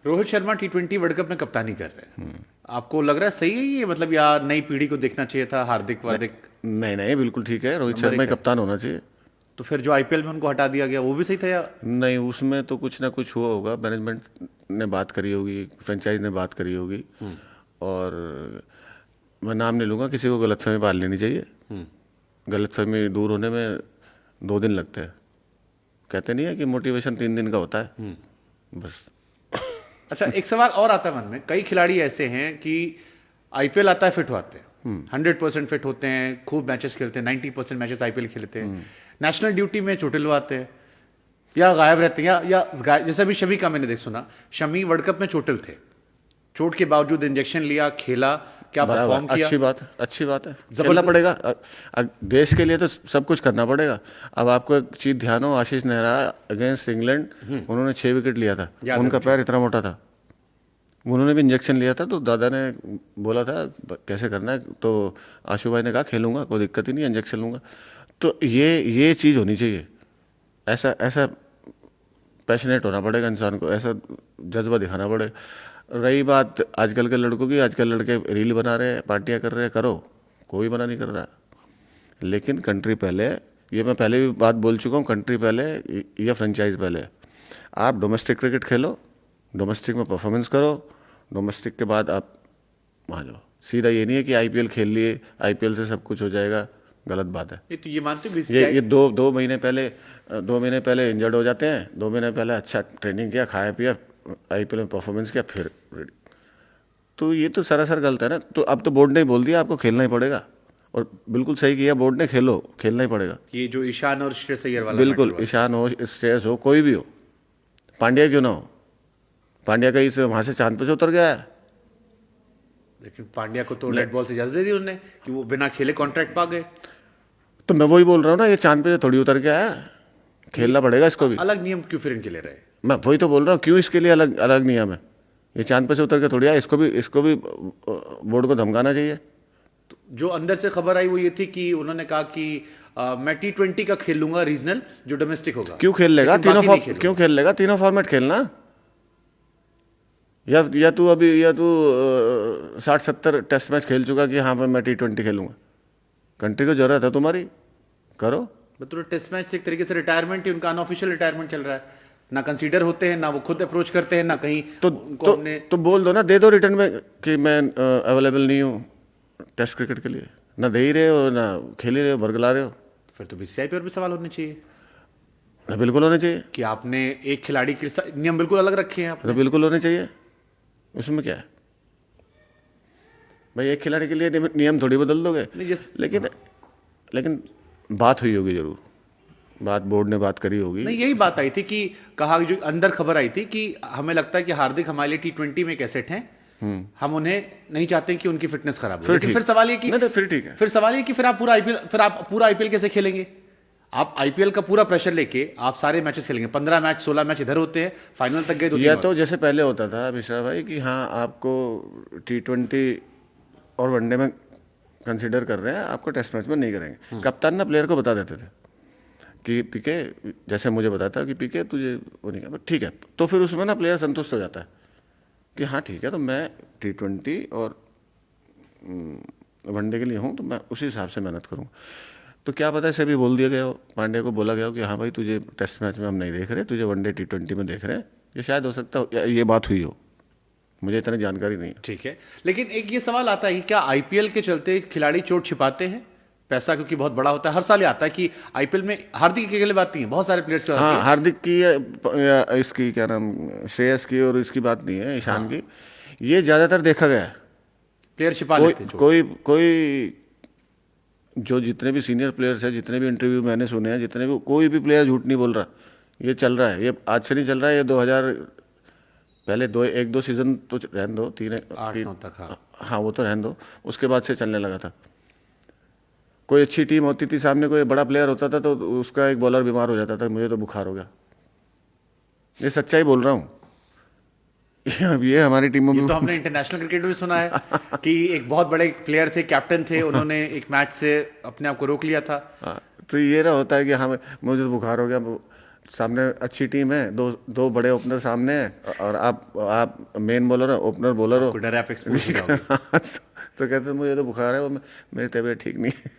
Rohit Sharma T20 world cup में कप्तानी कर रहे हैं, आपको लग रहा है सही है ये, मतलब या नई पीढ़ी को देखना चाहिए था, हार्दिक वार्दिक? नहीं नहीं, बिल्कुल ठीक है, रोहित शर्मा ही कप्तान होना चाहिए। तो फिर जो आईपीएल में उनको हटा दिया गया वो भी सही था या? नहीं, उसमें तो कुछ ना कुछ हुआ होगा, मैनेजमेंट ने बात करी होगी, फ्रेंचाइज ने बात करी होगी, और मैं नाम नहीं लूँगा, किसी को गलतफहमी पाल लेनी चाहिए। गलतफहमी दूर होने में 2 दिन लगते हैं, कहते नहीं है कि मोटिवेशन 3 दिन का होता है, बस। अच्छा, एक सवाल और आता है मन में, कई खिलाड़ी ऐसे हैं कि आईपीएल आता है फिट होते हैं, 100% फिट होते हैं, खूब मैचेस खेलते हैं, 90% मैचेस आईपीएल खेलते हैं, नेशनल ड्यूटी में चोटिलवाते हैं या गायब रहते हैं, या जैसे अभी शमी का मैंने सुना, शमी वर्ल्ड कप में चोटिल थे, चोट के बावजूद इंजेक्शन लिया, खेला, क्या परफॉर्म किया। अच्छी बात है, खेलना पड़ेगा, देश के लिए तो सब कुछ करना पड़ेगा। अब आपको एक चीज ध्यान हो, आशीष नेहरा अगेंस्ट इंग्लैंड उन्होंने 6 विकेट लिया था, उनका पैर इतना मोटा था, उन्होंने भी इंजेक्शन लिया था, तो दादा ने बोला था कैसे करना है, तो आशु भाई ने कहा खेलूंगा, कोई दिक्कत ही नहीं, इंजेक्शन लूंगा। तो ये चीज़ होनी चाहिए, ऐसा पैशनेट होना पड़ेगा इंसान को, ऐसा जज्बा दिखाना पड़ेगा। रही बात आजकल के लड़कों की, आजकल लड़के रील बना रहे हैं, पार्टियां कर रहे हैं, करो, कोई मना नहीं कर रहा, लेकिन कंट्री पहले, ये मैं पहले भी बात बोल चुका हूँ, कंट्री पहले या फ्रेंचाइज पहले। आप डोमेस्टिक क्रिकेट खेलो, डोमेस्टिक में परफॉर्मेंस करो, डोमेस्टिक के बाद आप वहाँ जाओ। सीधा ये नहीं है कि आईपीएल खेल लिए, आईपीएल से सब कुछ हो जाएगा, गलत बात है। तो ये मानते हो ये दो महीने पहले इंजर्ड हो जाते हैं, 2 महीने पहले अच्छा ट्रेनिंग किया, खाया पिया, आईपीएल में परफॉर्मेंस किया, फिर रेडी, तो ये तो सरासर गलत है ना। तो अब तो बोर्ड ने बोल दिया आपको खेलना ही पड़ेगा, और बिल्कुल सही किया बोर्ड ने, खेलो, खेलना ही पड़ेगा। ये जो ईशान और श्रेयस अय्यर वाला, बिल्कुल, ईशान हो, श्रेयस हो, कोई भी हो, पांड्या क्यों ना हो, पांड्या कहीं से वहां से चांद पे से उतर गया है। लेकिन पांड्या को तो रेड बॉल से इजाजत दे दी उन्होंने कि वो बिना खेले कॉन्ट्रैक्ट पा गए। तो मैं वही बोल रहा हूँ ना, ये चांद पे से थोड़ी उतर गया है, खेलना पड़ेगा इसको भी। अलग नियम क्यों फिर इनके ले रहे हैं? मैं वही तो बोल रहा हूँ, क्यों इसके लिए अलग अलग नियम है, ये चांद पे से उतर के थोड़ी आया, इसको भी बोर्ड को धमकाना चाहिए। तो जो अंदर से खबर आई वो ये थी कि उन्होंने कहा कि मैं T20 का खेल लूंगा रीजनल, जो डोमेस्टिक होगा। क्यों खेल लेगा क्यों खेल लेगा, तीनों फॉर्मेट खेलना, या तू 60-70 टेस्ट मैच खेल चुका कि हाँ मैं T20 खेलूंगा, कंट्री को जरूरत है तुम्हारी, करो। मतलब टेस्ट मैच से एक तरीके से रिटायरमेंट ही, उनका अनऑफिशियल रिटायरमेंट चल रहा है, ना कंसीडर होते हैं, ना वो खुद अप्रोच करते हैं, ना कहीं तो बोल दो ना, दे दो रिटर्न में कि मैं अवेलेबल नहीं हूँ टेस्ट क्रिकेट के लिए, ना दे ही रहे हो, ना खेल ही रहे हो, बरगला रहे हो। फिर तो बीसीसीआई पर भी सवाल होने चाहिए, ना बिल्कुल होने चाहिए कि आपने एक खिलाड़ी के नियम बिल्कुल अलग रखे हैं आपने। तो बिल्कुल होने चाहिए, उसमें क्या है भाई, एक खिलाड़ी के लिए नियम थोड़ी बदल दोगे। लेकिन बात हुई होगी जरूर, बात बोर्ड ने बात करी होगी। नहीं, यही बात आई थी कि कहा, जो अंदर खबर आई थी कि हमें लगता है कि हार्दिक हमारे लिए T20 में एक एसेट हैं, हम उन्हें नहीं चाहते कि उनकी फिटनेस खराब हो। लेकिन फिर सवाल ये कि फिर ठीक है, फिर सवाल ये कि फिर आप पूरा आईपीएल कैसे खेलेंगे? आप आईपीएल का पूरा प्रेशर लेके आप सारे मैचेस खेलेंगे, 15 मैच 16 मैच इधर होते हैं, फाइनल तक गए या तो जैसे पहले होता था मिश्रा भाई कि हाँ आपको T20 और वनडे में कंसीडर कर रहे हैं, आपको टेस्ट मैच में नहीं करेंगे। कप्तान ना प्लेयर को बता देते थे कि पीके, जैसे मुझे बताता कि पीके तुझे वो नहीं करना, ठीक है, तो फिर उसमें ना प्लेयर संतुष्ट हो जाता है कि हाँ ठीक है, तो मैं T20 और वनडे के लिए हूँ, तो मैं उसी हिसाब से मेहनत करूँगा। तो क्या पता ऐसे भी बोल दिया गया हो, पांड्या को बोला गया हो कि हाँ भाई तुझे टेस्ट मैच में हम नहीं देख रहे, तुझे वनडे T20 में देख रहे हैं, ये शायद हो सकता हो, ये बात हुई हो, मुझे इतनी जानकारी नहीं है। ठीक है, लेकिन एक ये सवाल आता है कि क्या आईपीएल के चलते खिलाड़ी चोट छिपाते हैं? पैसा क्योंकि बहुत बड़ा होता है, हर साल ये आता है कि आईपीएल में हार्दिक की अकेले बात नहीं है, बहुत सारे प्लेयर्स की बात हाँ, हार्दिक की या इसकी क्या नाम, श्रेयस की, और इसकी बात नहीं है, ईशान की, ये ज्यादातर देखा गया है, प्लेयर छिपा लेते हैं। कोई जो जितने भी सीनियर प्लेयर्स हैं, जितने भी इंटरव्यू मैंने सुने हैं, जितने भी, कोई भी प्लेयर झूठ नहीं बोल रहा, ये चल रहा है, ये आज से नहीं चल रहा है, ये 2000 पहले 1-2 सीजन तो रहने दो, 8-9 तक, हाँ वो तो रहने दो, उसके बाद से चलने लगा था। कोई अच्छी टीम होती थी, सामने कोई बड़ा प्लेयर होता था, तो उसका एक बॉलर बीमार हो जाता था, मुझे तो बुखार हो गया, ये सच्चाई बोल रहा हूँ। ये हमारी टीमों में तो हमने इंटरनेशनल क्रिकेट में भी सुना है कि एक बहुत बड़े प्लेयर थे, कैप्टन थे, उन्होंने एक मैच से अपने आप को रोक लिया था। तो ये ना होता है कि हाँ मुझे तो बुखार हो गया, सामने अच्छी टीम है, दो बड़े ओपनर सामने हैं, और आप मेन बॉलर हो, ओपनर बॉलर हो। डर है आप एक्सपोज हो जाओगे। तो कहते मुझे तो बुखार है, वो मेरी तबीयत ठीक नहीं है।